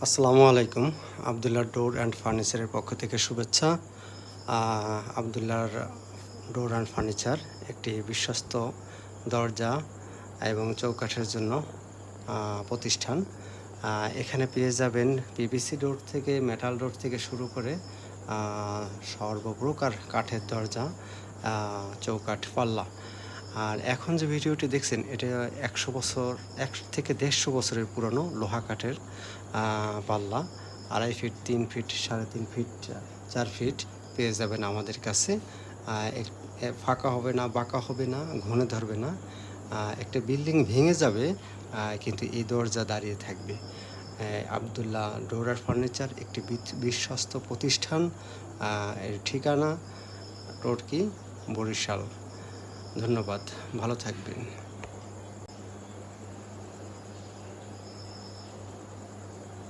আসসালামু আলাইকুম। Abdullah door and ফার্নিচারের পক্ষ থেকে শুভেচ্ছা। আবদুল্লাহর ডোর অ্যান্ড ফার্নিচার একটি বিশ্বস্ত দরজা এবং চৌকাঠের জন্য প্রতিষ্ঠান। এখানে পেয়ে যাবেন পিভিসি ডোর থেকে মেটাল ডোর থেকে শুরু করে সর্বপ্রকার কাঠের দরজা, চৌকাঠ, পাল্লা। আর এখন যে ভিডিওটি দেখছেন এটা 100 বছর, 1 থেকে 150 বছরের পুরনো লোহা কাঠের পাল্লা। 2.5 ফিট, 3 ফিট, 3.5 ফিট, 4 ফিট পেয়ে যাবেন আমাদের কাছে। ফাঁকা হবে না, বাঁকা হবে না, ঘুণে ধরবে না। একটা বিল্ডিং ভেঙে যাবে কিন্তু এই দরজা দাঁড়িয়ে থাকবে। আবদুল্লাহ ডোর অ্যান্ড ফার্নিচার একটি বিশ্বস্ত প্রতিষ্ঠান। এর ঠিকানা টোটকি, বরিশাল। ধন্যবাদ, ভালো থাকবেন।